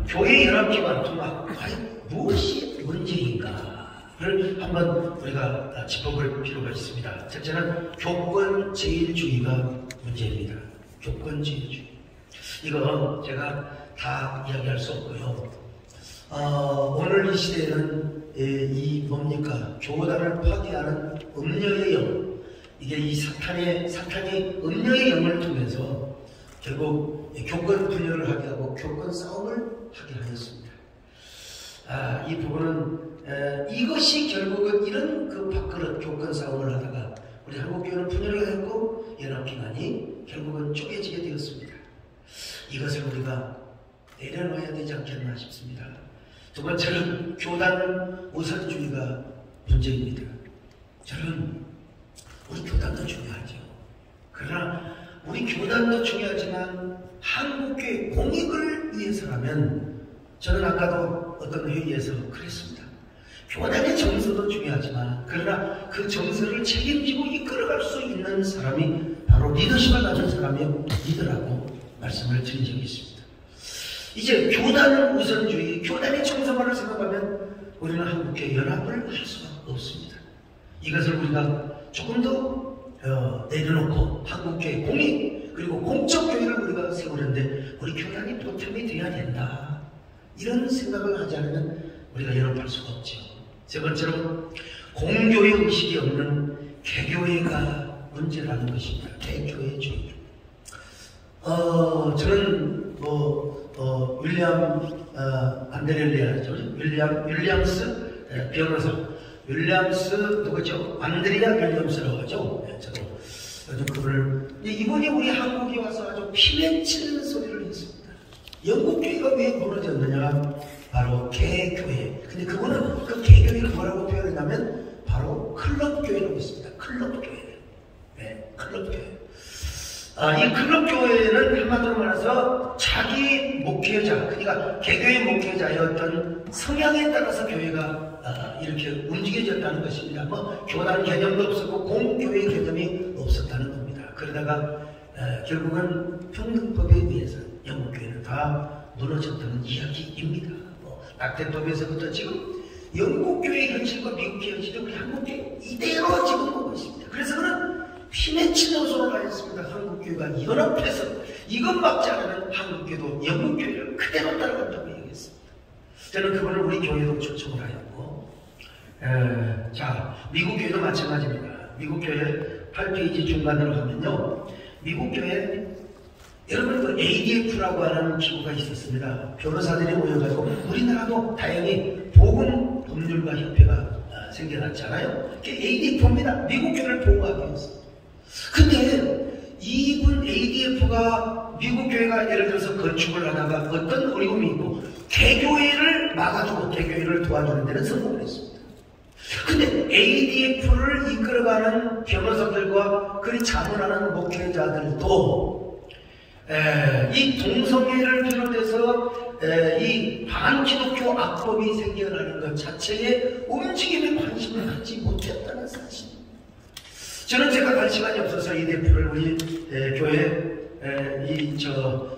교회 연합기관 통합 과연 무엇이 문제인가를 한번 우리가 짚어볼 필요가 있습니다. 첫째는 교권제일주의가 문제입니다. 교권제일주의. 이거 제가 다 이야기할 수 없고요. 오늘 이 시대에는 뭡니까? 교단을 파괴하는 음녀의 영, 이게 이 사탄의 음녀의 영을 통해서 결국 교권 분열을 하게 하고 교권 싸움을 하게 하였습니다. 이 부분은 이것이 결국은 이런 그 밥그릇 교권 싸움을 하다가 우리 한국교회는 분열을 했고 연합기관이 결국은 쪼개지게 되었습니다. 이것을 우리가 내려놓아야 되지 않겠나 싶습니다. 두 번째는 교단 우선주의가 문제입니다. 저는 우리 교단도 중요하죠. 그러나 우리 교단도 중요하지만 한국교회 공익을 위해서라면 저는 아까도 어떤 회의에서 그랬습니다. 교단의 정서도 중요하지만 그러나 그 정서를 책임지고 이끌어갈 수 있는 사람이 바로 리더십을 가진 사람이 리더라고 말씀을 드린 적이 있습니다. 이제 교단 우선주의, 교단의 정서만을 생각하면 우리는 한국교회 연합을 할 수가 없습니다. 이것을 우리가 조금 더 내려놓고 한국교회 공익 그리고 공적교회를 우리가 세우는데 우리 교단이 보탬이 돼야 된다. 이런 생각을 하지 않으면 우리가 연합할 수가 없죠. 세 번째로 공교회 의식이 없는 개교회가 문제라는 것입니다. 개교회주의. 저는 윌리엄 안드렐리아죠. 윌리엄스 변호사. 윌리엄스 누구죠? 안드리아 윌리엄스라고 하죠. 저도 그분을 이번에 우리 한국에 와서 아주 피맺히는 소리를 했습니다. 영국 교회가 왜 무너졌느냐? 바로 개교회. 근데 그분은 그 개교회를 뭐라고 표현했냐면 바로 클럽교회라고 했습니다. 클럽교회. 네, 클럽교회. 이 클럽교회는 한마디로 말해서 자기 목회자, 그러니까 개교의 목회자의 어떤 성향에 따라서 교회가 이렇게 움직여졌다는 것입니다. 교단 개념도 없었고 공교회 개념이 없었다는 겁니다. 그러다가 결국은 평등법에 의해서 영국교회는 다 무너졌다는 이야기입니다. 낙태법에서부터 지금 영국교회의 현실과 미국교회 현실이 우리 한국교회 이대로 지금 보고 있습니다. 그래서 그는 피맺힌 호소를 하였습니다. 한국교회가 연합해서 이것 막지 않으면 한국교회도 영국교회를 그대로 따라간다고 얘기했습니다. 저는 그분을 우리 교회로 초청을 하였고, 자, 미국교회도 마찬가지입니다. 미국교회 8페이지 중간으로 가면요, 미국교회 여러분 그 ADF라고 하는 기구가 있었습니다. 변호사들이 모여가지고 우리나라도 다행히 보건 법률가 협회가 생겨났잖아요. 그게 ADF입니다. 미국 교회를 보호하기 위해서. 근데 이분 ADF가 미국 교회가 예를 들어서 건축을 하다가 어떤 어려움이 있고 개교회를 막아주고 개교회를 도와주는 데는 성공을 했습니다. 근데 ADF를 이끌어가는 변호사들과 그리 자문하는 목회자들도 이 동성애를 비롯해서 이 반기독교 악법이 생겨나는 것 자체에 움직임에 관심을 갖지 못했다는 사실. 저는 제가 갈 시간이 없어서 이 대표를 우리 교회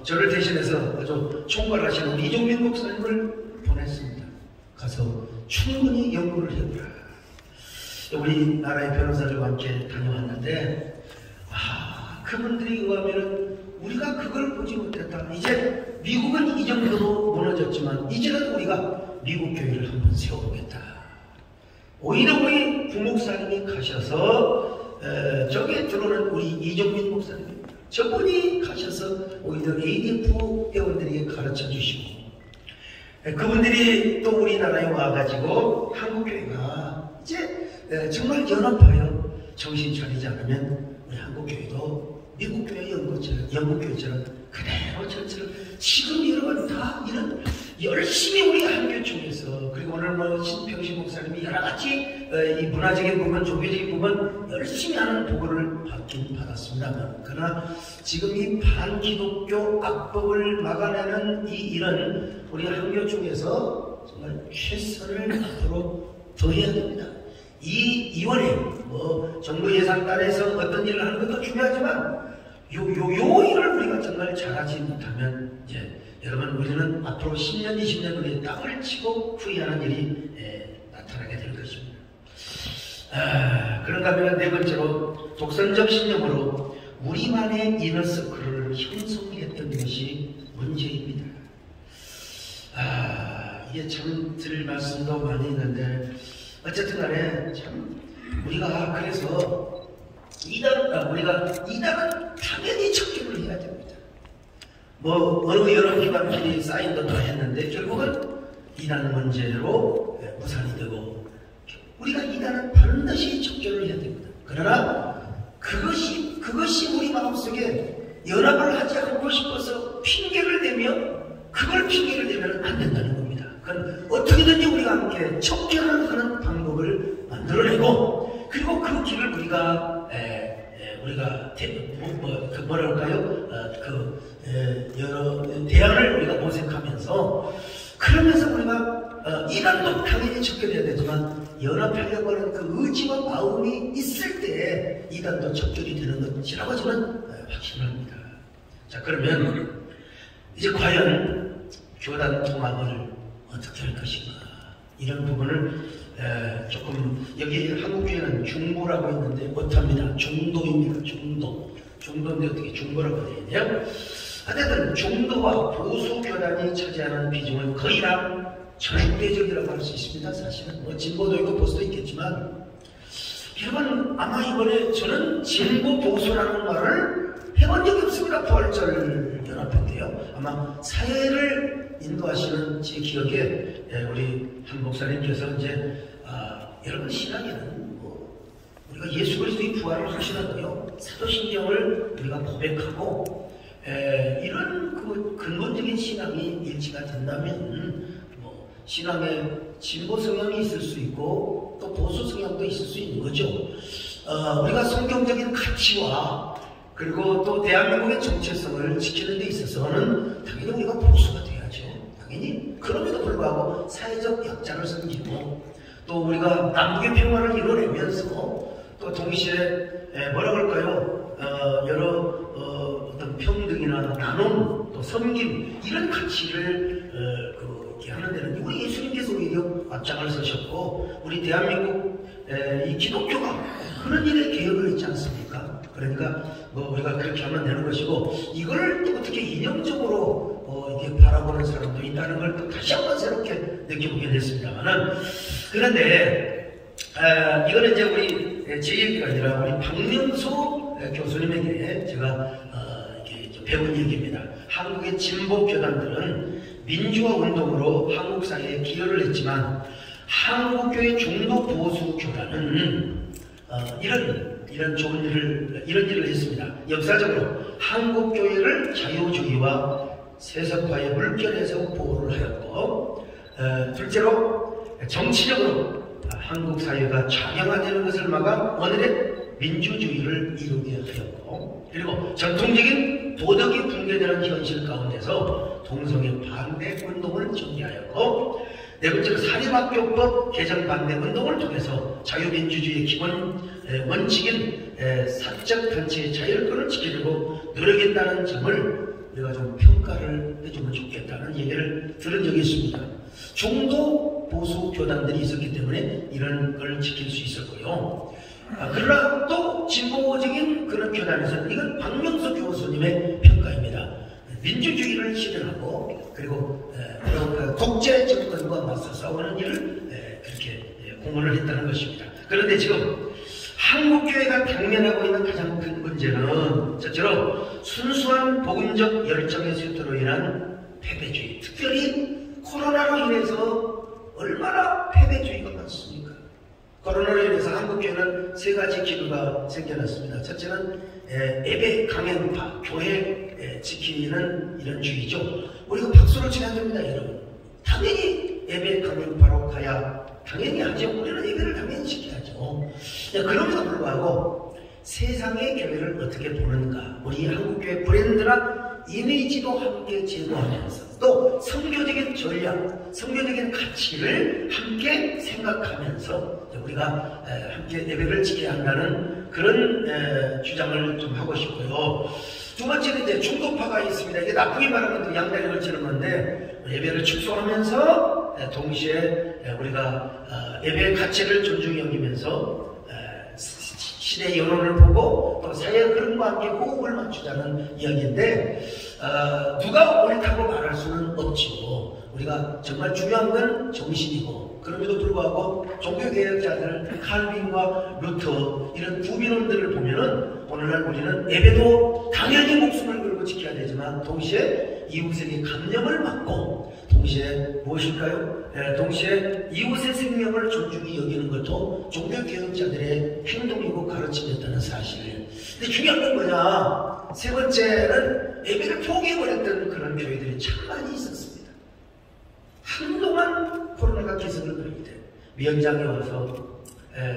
저를 대신해서 아주 총괄하시는 이종민 목사님을 보냈습니다. 가서 충분히 연구를 해보라. 우리나라의 변호사들과 함께 다녀왔는데 그분들이 의하면은 우리가 그걸 보지 못했다. 이제 미국은 이 정도로 무너졌지만 이제는 우리가 미국 교회를 한번 세워보겠다. 오히려 우리 부목사님이 가셔서 저기에 들어오는 우리 이종민 목사님입니다. 저분이 가셔서 오히려 ADF 회원들에게 가르쳐 주시고 그분들이 또 우리나라에 와가지고 한국교회가 이제 정말 연합하여 정신 차리지 않으면 우리 한국교회도 미국교회 영국교회처럼 그대로 전체를 지금 여러분 다 이런 열심히 우리 한교총에서 그리고 오늘 신평식 목사님이 여러가지 이 문화적인 부분, 종교적인 부분 열심히 하는 보고를 받긴 받았습니다만 그러나 지금 이 반기독교 악법을 막아내는 이 일은 우리 한교총에서 정말 최선을 앞으로 더해야 됩니다. 이번에 정부 예산단에서 어떤 일을 하는 것도 중요하지만 요 일을 우리가 정말 잘하지 못하면 이제 우리는 앞으로 10년, 20년 후에 땅을 치고 후회하는 일이 나타나게 될 것입니다. 그런가 하면 네 번째로 독선적 신념으로 우리만의 이너서클을 형성했던 것이 문제입니다. 이게 참 드릴 말씀도 많이 있는데 어쨌든 간에 참 우리가 그래서 우리가 이단은 당연히 척결을 해야 됩니다. 뭐 어느 여러 기관들이 사인도 다 했는데 결국은 이단 문제로 무산이 되고 우리가 이단은 반드시 척결을 해야 됩니다. 그러나 그것이 우리 마음속에 연합을 하지 않고 싶어서 핑계를 대며 그걸 핑계를 대면 안 된다는 겁니다. 그건 어떻게든지 우리가 함께 척결을 하는 방법을 만들어내고 그리고 그 길을 우리가 여러 대안을 우리가 모색하면서 그러면서 우리가 이단도 당연히 척결해야 되지만 연합하려고 하는 그 의지와 마음이 있을 때 이단도 척결이 되는 것이라고 저는 확신합니다. 자, 그러면 이제 과연 교단 통합을 어떻게 할 것인가 이런 부분을 조금 여기 한국교회는 중보라고 했는데 못합니다. 중도입니다. 중도인데 어떻게 중보라고 해야 되냐? 하여튼 중도와 보수 교단이 차지하는 비중은 거의 다 절대적이라고 할 수 있습니다. 사실은 뭐 진보도 있고 보수도 있겠지만 여러분 아마 이번에 저는 진보 보수라는 말을 해본 적이 없습니다. 부활절 연합회인데요. 아마 사회를 인도하시는 제 기억에 우리 한 목사님께서 이제 여러분 신앙에는 우리가 예수 그리스도의 부활을 하시는데요. 사도신경을 우리가 고백하고 이런 그 근본적인 신앙이 일치가 된다면 신앙에 진보 성향이 있을 수 있고 또 보수 성향도 있을 수 있는 거죠. 우리가 성경적인 가치와 그리고 또 대한민국의 정체성을 지키는 데 있어서는 당연히 우리가 보수가 돼야죠. 당연히. 그럼에도 불구하고 사회적 약자를 섬기고 또 우리가 남북의 평화를 이뤄내면서 또 동시에 뭐라 그럴까요? 여러 어떤 평등이나 나눔 또 섬김 이런 가치를 이렇게 하는 데는 우리 예수님께서 오히려 앞장을 서셨고 우리 대한민국 이 기독교가 그런 일에 개혁을 했지 않습니까? 그러니까 우리가 그렇게 하면 되는 것이고 이걸 또 어떻게 이념적으로 이렇게 바라보는 사람도 있다는 걸 또 다시 한번 새롭게 느껴보게 됐습니다만은 그런데 이거는 이제 우리 제 얘기가 아니라 우리 박명수 교수님에게 제가 이렇게 배운 얘기입니다. 한국의 진보 교단들은 민주화 운동으로 한국 사회에 기여를 했지만 한국교회 중도 보수 교단은 이런 좋은 이런 일을 했습니다. 역사적으로 한국교회를 자유주의와 세속화의 물결에서 보호를 하였고 둘째로 정치적으로 한국 사회가 좌경화되는 것을 막아 오늘의 민주주의를 이루게 하였고 그리고 전통적인 도덕이 붕괴되는 현실 가운데서 동성애 반대 운동을 전개하였고 네 번째로 사립학교법 개정 반대 운동을 통해서 자유민주주의의 기본 원칙인 사적 단체의 자율권을 지키려고 노력했다는 점을 우리가 좀 평가를 해주면 좋겠다는 얘기를 들은 적이 있습니다. 중도 보수 교단들이 있었기 때문에 이런 걸 지킬 수 있었고요. 그러나 또 진보적인 그런 교단에서는 이건 박명수 교수님의 평가입니다. 민주주의를 실현하고 그리고 독재 정권과 맞서 싸우는 일을 그렇게 공헌을 했다는 것입니다. 그런데 지금 한국교회가 당면하고 있는 가장 큰 문제는 첫째로 순수한 복음적 열정의 쇄도로 인한 패배주의, 특별히 코로나로 인해서 얼마나 패배주의가 많습니까? 코로나로 인해서 한국교회는 세 가지 기류가 생겨났습니다. 첫째는 예배 강행파, 교회 지키는 이런 주의죠. 우리가 박수를 쳐야 됩니다, 여러분. 당연히 예배 강행파로 가야 당연히 하죠. 우리는 예배를 당연히 지켜야죠. 그럼에도 불구하고 세상의 교회를 어떻게 보는가, 우리 한국교회 브랜드나 이미지도 함께 제고하면서 또 성교적인 전략, 성교적인 가치를 함께 생각하면서 우리가 함께 예배를 지켜야 한다는 그런 주장을 좀 하고 싶고요. 두 번째는 이제 중도파가 있습니다. 이게 나쁘게 말하면 양다리 걸치는 건데, 예배를 축소하면서 동시에 우리가 예배의 가치를 존중히 여기면서 시대의 여론을 보고 또 사회의 흐름과 함께 호흡을 맞추자는 이야기인데, 누가 옳다고 말할 수는 없죠. 우리가 정말 중요한 건 정신이고, 그럼에도 불구하고 종교개혁자들 칼빈과 루터 이런 구비론들을 보면은 오늘날 우리는 예배도 당연히 목숨을 걸고 지켜야 되지만 동시에 이웃에게 감명을 받고 동시에 무엇일까요? 동시에 이웃의 생명을 존중히 여기는 것도 종교개혁자들의 행동이고 가르침이었다는 사실. 근데 중요한 건 뭐냐? 세 번째는 예배를 포기해버렸던 그런 교회들이 참 많이 있었습니다. 한동안 코로나가 기승을 부릴 때 위원장이 와서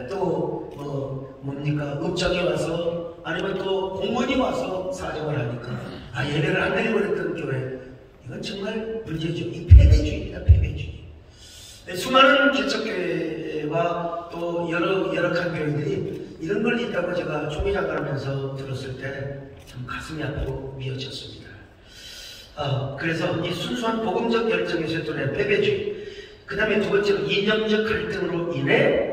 또 뭡니까 업장이 와서 아니면 또 공무원이 와서 사정을 하니까 예배를 안 드려버렸던 교회, 이건 정말 문제죠. 이 패배주의입니다. 패배주의. 수많은 개척교회와 또 열악한 교회들이 이런 걸 있다고 제가 총회장하면서 들었을 때 참 가슴이 아프고 미어졌습니다. 그래서 이 순수한 복음적 열정에서 드러낸 패배주의, 그 다음에 두 번째로 이념적 갈등으로 인해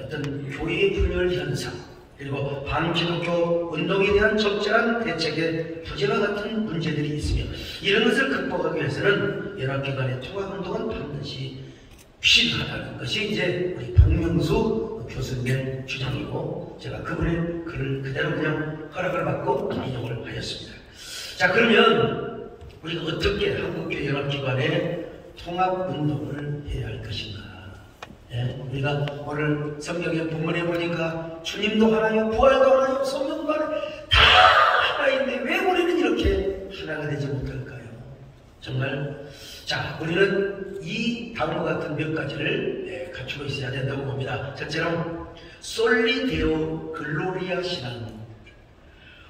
어떤 교회의 분열 현상, 그리고 반기독교 운동에 대한 적절한 대책의 부재와 같은 문제들이 있으며, 이런 것을 극복하기 위해서는 연합기관의 통합운동은 반드시 필요하다는 것이 이제 우리 박명수 교수님의 주장이고, 제가 그분의 글을 그대로 그냥 허락을 받고 인용을 하였습니다. 자, 그러면 우리가 어떻게 한국교회 연합기관의 통합운동을 해야 할 것인가? 우리가 오늘 성경의 본문에 보니까 주님도 하나요, 부활도 하나요, 성령도 하나요, 다 하나인데 왜 우리는 이렇게 하나가 되지 못할까요? 정말. 자, 우리는 이 다음과 같은 몇 가지를 갖추고 있어야 된다고 봅니다. 첫째로 솔리 데오 글로리아 신앙,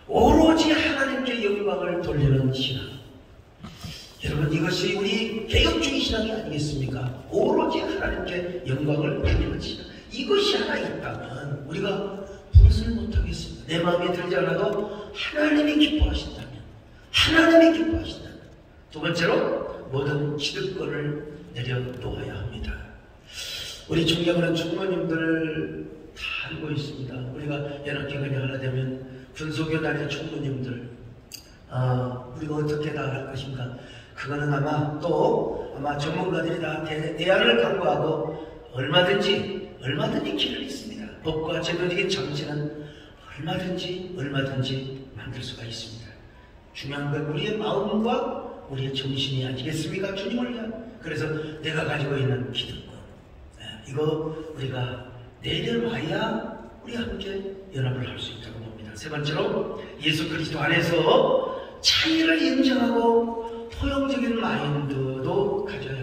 오로지 하나님께 영광을 돌리는 신앙. 여러분, 이것이 우리 개혁주의 신앙이 아니겠습니까? 오로지 하나님께 영광을 돌리는 신앙. 이것이 하나 있다면 우리가 무엇을 못하겠습니까? 내 마음에 들지 않아도 하나님이 기뻐하신다면, 하나님이 기뻐하신다면. 두 번째로 모든 기득권을 내려놓아야 합니다. 우리 존경하는 총무님들 다 알고 있습니다. 우리가 연합기관이 하나 되면 분소교단의 총무님들, 우리가 어떻게 나갈 것인가? 그거는 아마 전문가들이 다 대안을 강구하고 얼마든지 길을 있습니다. 법과 제도적인 장치는 얼마든지 만들 수가 있습니다. 중요한 건 우리의 마음과 우리의 정신이 아니겠습니까? 주님을 위한. 그래서 내가 가지고 있는 기득권, 이거 우리가 내려놔야 우리 함께 연합을 할 수 있다고 봅니다. 세 번째로 예수 그리스도 안에서 차이를 인정하고 포용적인 마인드도 가져야